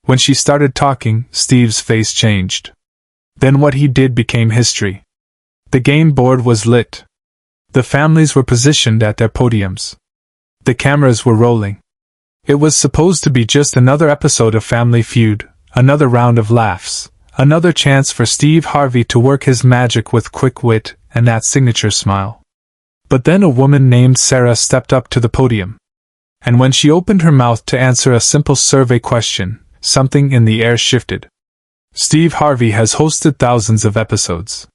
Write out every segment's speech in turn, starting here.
When she started talking, Steve's face changed. Then what he did became history. The game board was lit. The families were positioned at their podiums. The cameras were rolling. It was supposed to be just another episode of Family Feud, another round of laughs, another chance for Steve Harvey to work his magic with quick wit and that signature smile. But then a woman named Sarah stepped up to the podium. And when she opened her mouth to answer a simple survey question, something in the air shifted. Steve Harvey has hosted thousands of episodes.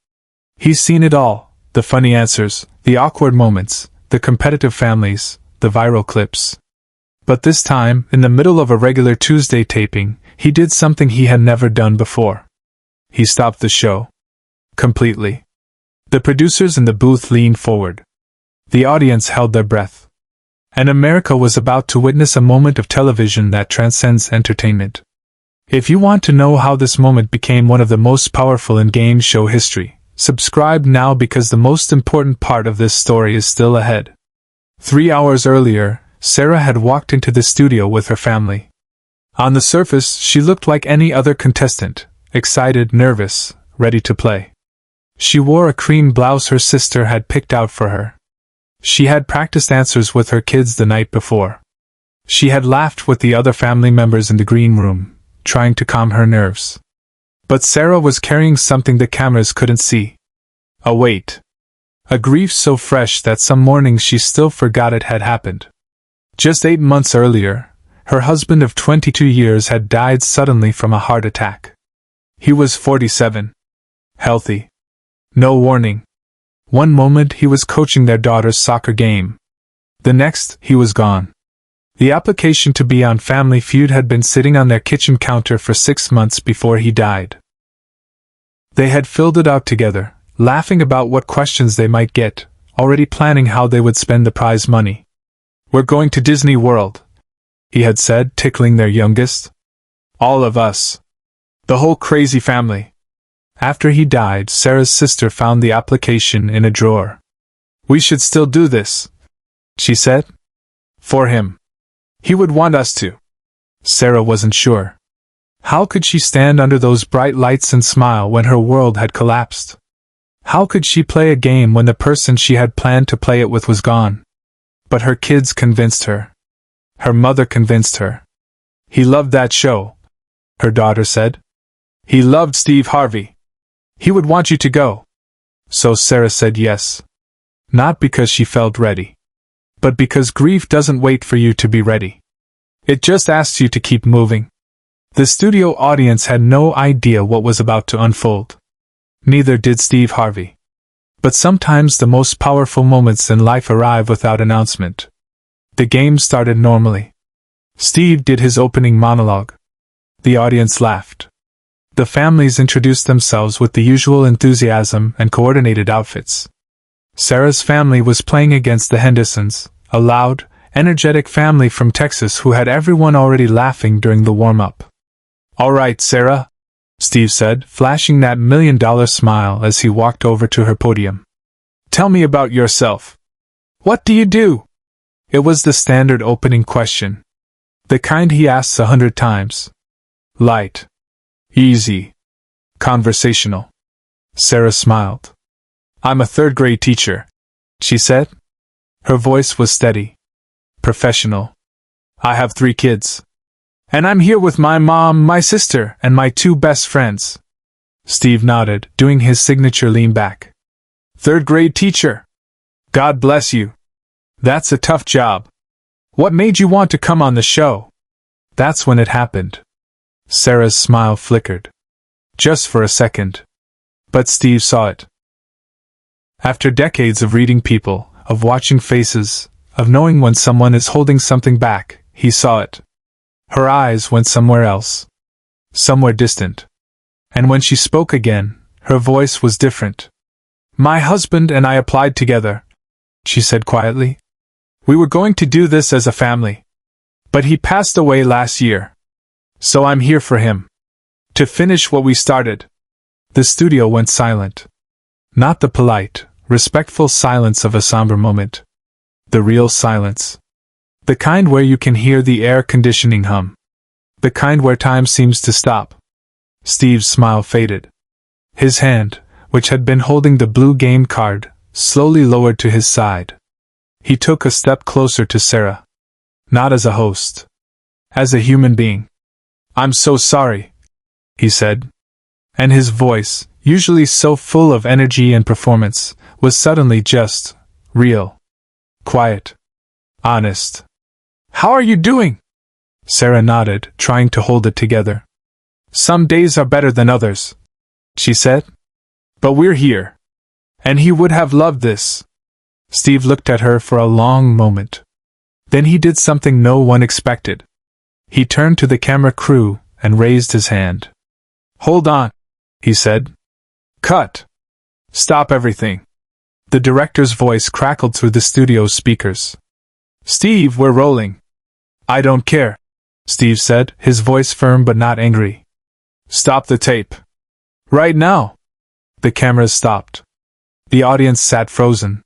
He's seen it all, the funny answers, the awkward moments, the competitive families, the viral clips. But this time, in the middle of a regular Tuesday taping, he did something he had never done before. He stopped the show. Completely. The producers in the booth leaned forward. The audience held their breath. And America was about to witness a moment of television that transcends entertainment. If you want to know how this moment became one of the most powerful in game show history, subscribe now because the most important part of this story is still ahead. 3 hours earlier, Sarah had walked into the studio with her family. On the surface, she looked like any other contestant, excited, nervous, ready to play. She wore a cream blouse her sister had picked out for her. She had practiced answers with her kids the night before. She had laughed with the other family members in the green room, trying to calm her nerves. But Sarah was carrying something the cameras couldn't see. A weight. A grief so fresh that some mornings she still forgot it had happened. Just 8 months earlier, her husband of 22 years had died suddenly from a heart attack. He was 47. Healthy. No warning. One moment he was coaching their daughter's soccer game. The next, he was gone. The application to be on Family Feud had been sitting on their kitchen counter for 6 months before he died. They had filled it out together, laughing about what questions they might get, already planning how they would spend the prize money. "We're going to Disney World," he had said, tickling their youngest. "All of us. The whole crazy family." After he died, Sarah's sister found the application in a drawer. "We should still do this," she said. "For him. He would want us to." Sarah wasn't sure. How could she stand under those bright lights and smile when her world had collapsed? How could she play a game when the person she had planned to play it with was gone? But her kids convinced her. Her mother convinced her. "He loved that show," her daughter said. "He loved Steve Harvey. He would want you to go." So Sarah said yes. Not because she felt ready, but because grief doesn't wait for you to be ready. It just asks you to keep moving. The studio audience had no idea what was about to unfold. Neither did Steve Harvey. But sometimes the most powerful moments in life arrive without announcement. The game started normally. Steve did his opening monologue. The audience laughed. The families introduced themselves with the usual enthusiasm and coordinated outfits. Sarah's family was playing against the Hendersons, a loud, energetic family from Texas who had everyone already laughing during the warm-up. "All right, Sarah," Steve said, flashing that $1,000,000 smile as he walked over to her podium. "Tell me about yourself. What do you do?" It was the standard opening question. The kind he asks 100 times. Light. Easy. Conversational. Sarah smiled. "I'm a third-grade teacher," she said. Her voice was steady. Professional. "I have 3 kids. And I'm here with my mom, my sister, and my 2 best friends." Steve nodded, doing his signature lean back. "Third-grade teacher. God bless you. That's a tough job. What made you want to come on the show?" That's when it happened. Sarah's smile flickered. Just for a second. But Steve saw it. After decades of reading people, of watching faces, of knowing when someone is holding something back, he saw it. Her eyes went somewhere else. Somewhere distant. And when she spoke again, her voice was different. "My husband and I applied together," she said quietly. "We were going to do this as a family. But he passed away last year. So I'm here for him. To finish what we started." The studio went silent. Not the polite, respectful silence of a somber moment. The real silence. The kind where you can hear the air conditioning hum. The kind where time seems to stop. Steve's smile faded. His hand, which had been holding the blue game card, slowly lowered to his side. He took a step closer to Sarah. Not as a host. As a human being. "I'm so sorry," he said. And his voice, usually so full of energy and performance, was suddenly just real. Quiet. Honest. "How are you doing?" Sarah nodded, trying to hold it together. "Some days are better than others," she said. "But we're here. And he would have loved this." Steve looked at her for a long moment. Then he did something no one expected. He turned to the camera crew and raised his hand. "Hold on," he said. "Cut. Stop everything." The director's voice crackled through the studio's speakers. "Steve, we're rolling." "I don't care," Steve said, his voice firm but not angry. "Stop the tape. Right now." The cameras stopped. The audience sat frozen.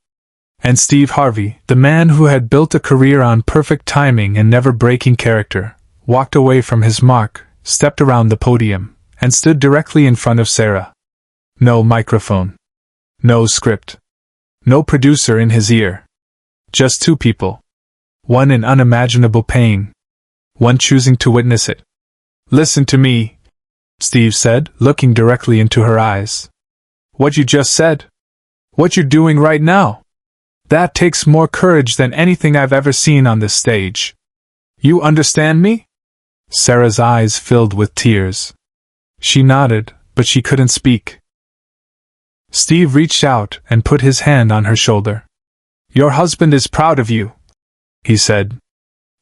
And Steve Harvey, the man who had built a career on perfect timing and never breaking character, walked away from his mark, stepped around the podium, and stood directly in front of Sarah. No microphone. No script. No producer in his ear. Just two people. One in unimaginable pain. One choosing to witness it. "Listen to me," Steve said, looking directly into her eyes. "What you just said? What you're doing right now? That takes more courage than anything I've ever seen on this stage. You understand me?" Sarah's eyes filled with tears. She nodded, but she couldn't speak. Steve reached out and put his hand on her shoulder. "Your husband is proud of you," he said.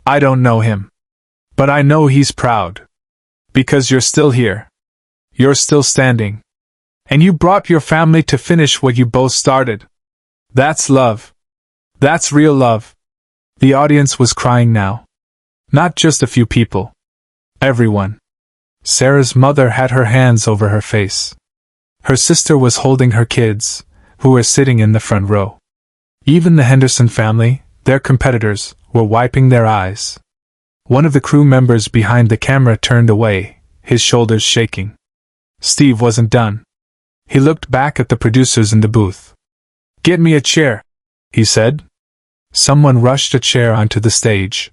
"I don't know him. But I know he's proud. Because you're still here. You're still standing. And you brought your family to finish what you both started. That's love. That's real love." The audience was crying now. Not just a few people. Everyone. Sarah's mother had her hands over her face. Her sister was holding her kids, who were sitting in the front row. Even the Henderson family, their competitors, were wiping their eyes. One of the crew members behind the camera turned away, his shoulders shaking. Steve wasn't done. He looked back at the producers in the booth. "Get me a chair," he said. Someone rushed a chair onto the stage.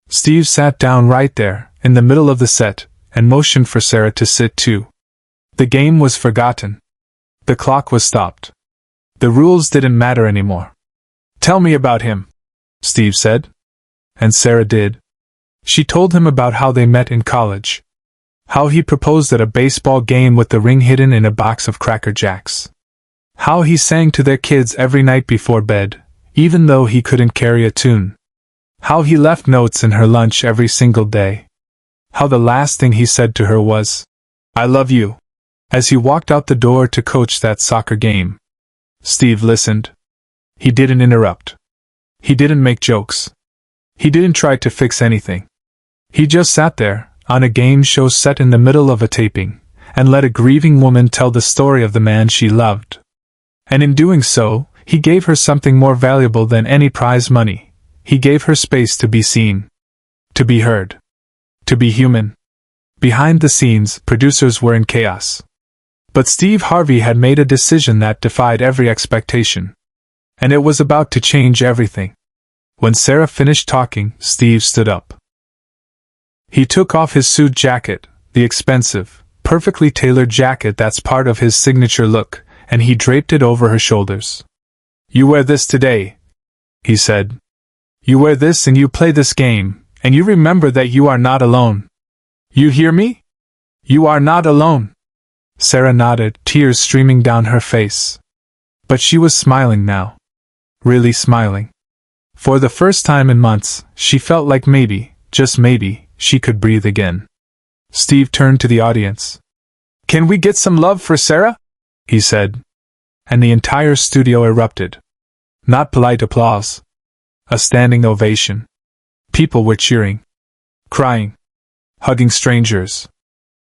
Steve sat down right there, in the middle of the set, and motioned for Sarah to sit too. The game was forgotten. The clock was stopped. The rules didn't matter anymore. "Tell me about him," Steve said. And Sarah did. She told him about how they met in college. How he proposed at a baseball game with the ring hidden in a box of Cracker Jacks. How he sang to their kids every night before bed, even though he couldn't carry a tune. How he left notes in her lunch every single day. How the last thing he said to her was, "I love you," as he walked out the door to coach that soccer game. Steve listened. He didn't interrupt. He didn't make jokes. He didn't try to fix anything. He just sat there, on a game show set in the middle of a taping, and let a grieving woman tell the story of the man she loved. And in doing so, he gave her something more valuable than any prize money. He gave her space to be seen. To be heard. To be human. Behind the scenes, producers were in chaos. But Steve Harvey had made a decision that defied every expectation. And it was about to change everything. When Sarah finished talking, Steve stood up. He took off his suit jacket, the expensive, perfectly tailored jacket that's part of his signature look, and he draped it over her shoulders. "You wear this today," he said. "You wear this and you play this game, and you remember that you are not alone. You hear me? You are not alone." Sarah nodded, tears streaming down her face. But she was smiling now. Really smiling. For the first time in months, she felt like maybe, just maybe, she could breathe again. Steve turned to the audience. "Can we get some love for Sarah?" he said. And the entire studio erupted. Not polite applause. A standing ovation. People were cheering. Crying. Hugging strangers.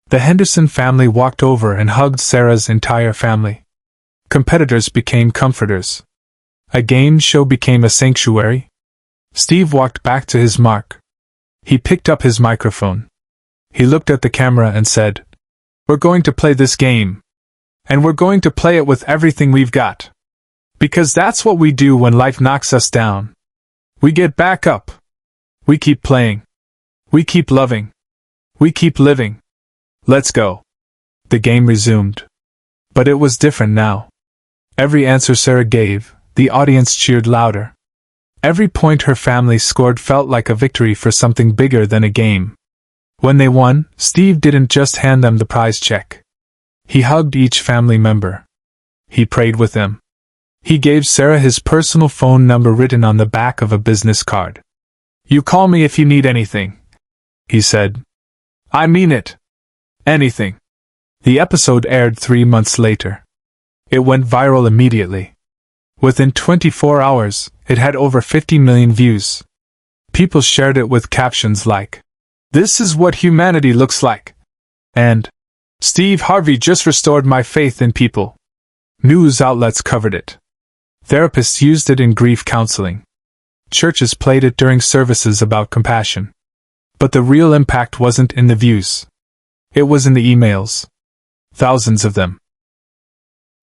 The Henderson family walked over and hugged Sarah's entire family. Competitors became comforters. A game show became a sanctuary. Steve walked back to his mark. He picked up his microphone. He looked at the camera and said, "We're going to play this game. And we're going to play it with everything we've got. Because that's what we do when life knocks us down. We get back up. We keep playing. We keep loving. We keep living. Let's go." The game resumed. But it was different now. Every answer Sarah gave, the audience cheered louder. Every point her family scored felt like a victory for something bigger than a game. When they won, Steve didn't just hand them the prize check. He hugged each family member. He prayed with them. He gave Sarah his personal phone number written on the back of a business card. "You call me if you need anything," he said. "I mean it. Anything." The episode aired 3 months later. It went viral immediately. Within 24 hours, it had over 50 million views. People shared it with captions like, "This is what humanity looks like," and "Steve Harvey just restored my faith in people." News outlets covered it. Therapists used it in grief counseling. Churches played it during services about compassion. But the real impact wasn't in the views. It was in the emails. Thousands of them.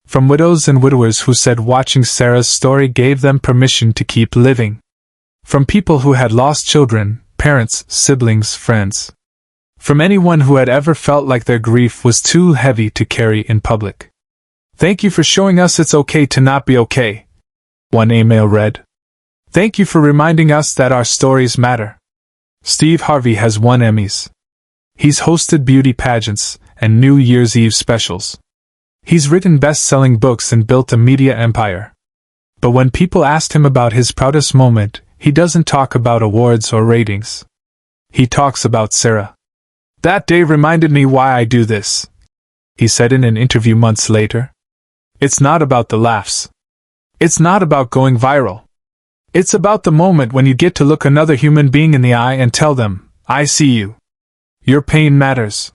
From widows and widowers who said watching Sarah's story gave them permission to keep living. From people who had lost children, parents, siblings, friends. From anyone who had ever felt like their grief was too heavy to carry in public. "Thank you for showing us it's okay to not be okay," one email read. "Thank you for reminding us that our stories matter." Steve Harvey has won Emmys. He's hosted beauty pageants and New Year's Eve specials. He's written best-selling books and built a media empire. But when people asked him about his proudest moment, he doesn't talk about awards or ratings. He talks about Sarah. "That day reminded me why I do this," he said in an interview months later. "It's not about the laughs. It's not about going viral. It's about the moment when you get to look another human being in the eye and tell them, 'I see you. Your pain matters.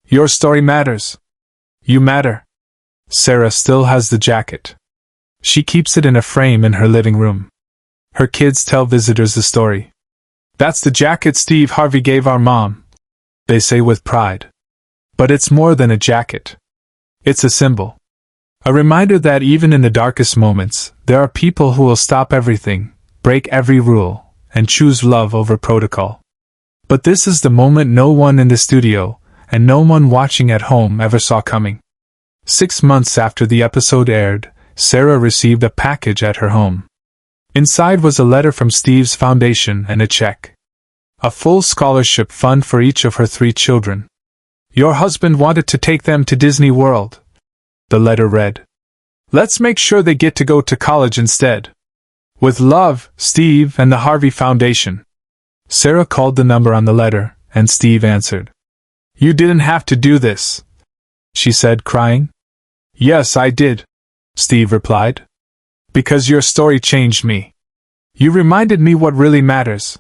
Your story matters. You matter.'" Sarah still has the jacket. She keeps it in a frame in her living room. Her kids tell visitors the story. "That's the jacket Steve Harvey gave our mom," they say with pride. But it's more than a jacket. It's a symbol. A reminder that even in the darkest moments, there are people who will stop everything, break every rule, and choose love over protocol. But this is the moment no one in the studio, and no one watching at home ever saw coming. 6 months after the episode aired, Sarah received a package at her home. Inside was a letter from Steve's foundation and a check. A full scholarship fund for each of her 3 children. "Your husband wanted to take them to Disney World," the letter read. "Let's make sure they get to go to college instead. With love, Steve and the Harvey Foundation." Sarah called the number on the letter, and Steve answered. "You didn't have to do this," she said, crying. "Yes, I did," Steve replied. "Because your story changed me. You reminded me what really matters.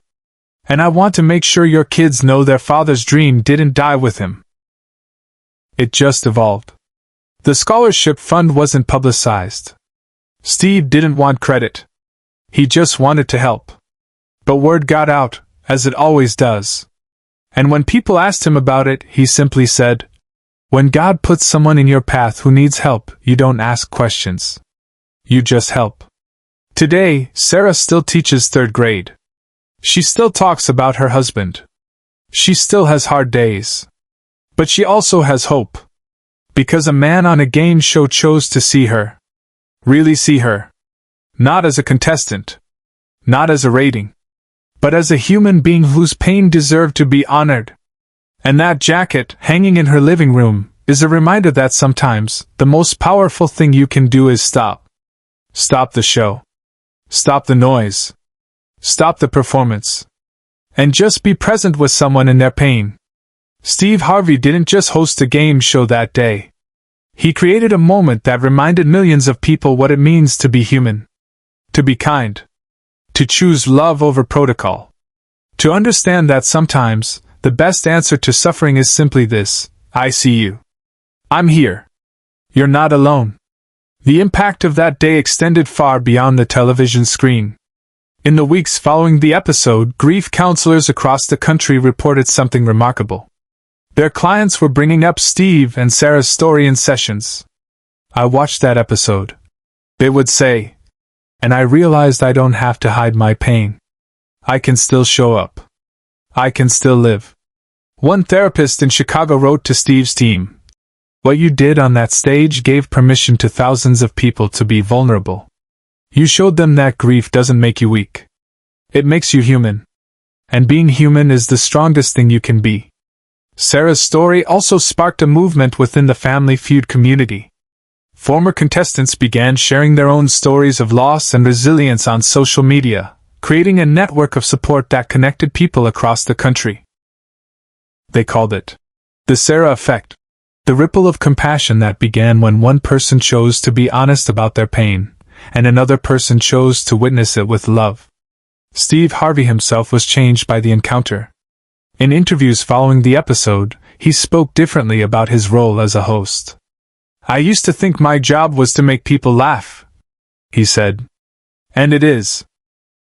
And I want to make sure your kids know their father's dream didn't die with him." It just evolved. The scholarship fund wasn't publicized. Steve didn't want credit. He just wanted to help. But word got out, as it always does. And when people asked him about it, he simply said, "When God puts someone in your path who needs help, you don't ask questions. You just help." Today, Sarah still teaches 3rd grade. She still talks about her husband. She still has hard days. But she also has hope. Because a man on a game show chose to see her. Really see her. Not as a contestant. Not as a rating. But as a human being whose pain deserved to be honored. And that jacket, hanging in her living room, is a reminder that sometimes, the most powerful thing you can do is stop. Stop the show. Stop the noise. Stop the performance. And just be present with someone in their pain. Steve Harvey didn't just host a game show that day. He created a moment that reminded millions of people what it means to be human. To be kind. To choose love over protocol. To understand that sometimes, the best answer to suffering is simply this: "I see you. I'm here. You're not alone." The impact of that day extended far beyond the television screen. In the weeks following the episode, grief counselors across the country reported something remarkable. Their clients were bringing up Steve and Sarah's story in sessions. I watched that episode. They would say, and I realized I don't have to hide my pain. I can still show up. I can still live. One therapist in Chicago wrote to Steve's team, "What you did on that stage gave permission to thousands of people to be vulnerable. You showed them that grief doesn't make you weak. It makes you human. And being human is the strongest thing you can be." Sarah's story also sparked a movement within the Family Feud community. Former contestants began sharing their own stories of loss and resilience on social media, creating a network of support that connected people across the country. They called it the Sarah Effect, the ripple of compassion that began when one person chose to be honest about their pain, and another person chose to witness it with love. Steve Harvey himself was changed by the encounter. In interviews following the episode, he spoke differently about his role as a host. "I used to think my job was to make people laugh," he said. "And it is.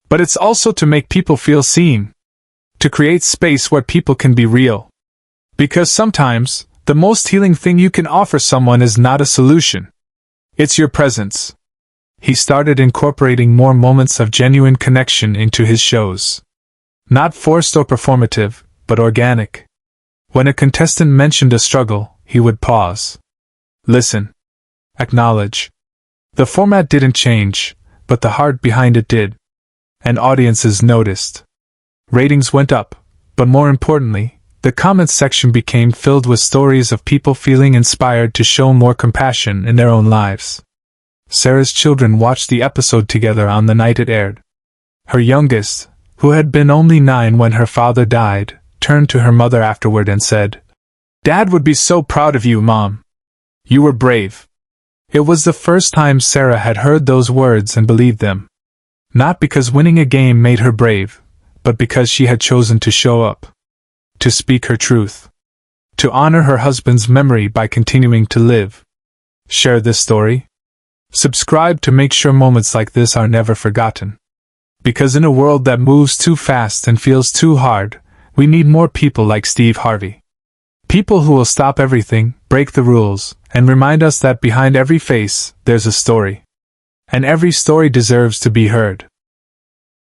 But it's also to make people feel seen. To create space where people can be real. Because sometimes, the most healing thing you can offer someone is not a solution. It's your presence." He started incorporating more moments of genuine connection into his shows. Not forced or performative, but organic. When a contestant mentioned a struggle, he would pause. Listen. Acknowledge. The format didn't change, but the heart behind it did. And audiences noticed. Ratings went up, but more importantly, the comments section became filled with stories of people feeling inspired to show more compassion in their own lives. Sarah's children watched the episode together on the night it aired. Her youngest, who had been only 9 when her father died, turned to her mother afterward and said, "Dad would be so proud of you, Mom. You were brave." It was the first time Sarah had heard those words and believed them. Not because winning a game made her brave, but because she had chosen to show up. To speak her truth. To honor her husband's memory by continuing to live. Share this story. Subscribe to make sure moments like this are never forgotten. Because in a world that moves too fast and feels too hard, we need more people like Steve Harvey. People who will stop everything, break the rules, and remind us that behind every face, there's a story. And every story deserves to be heard.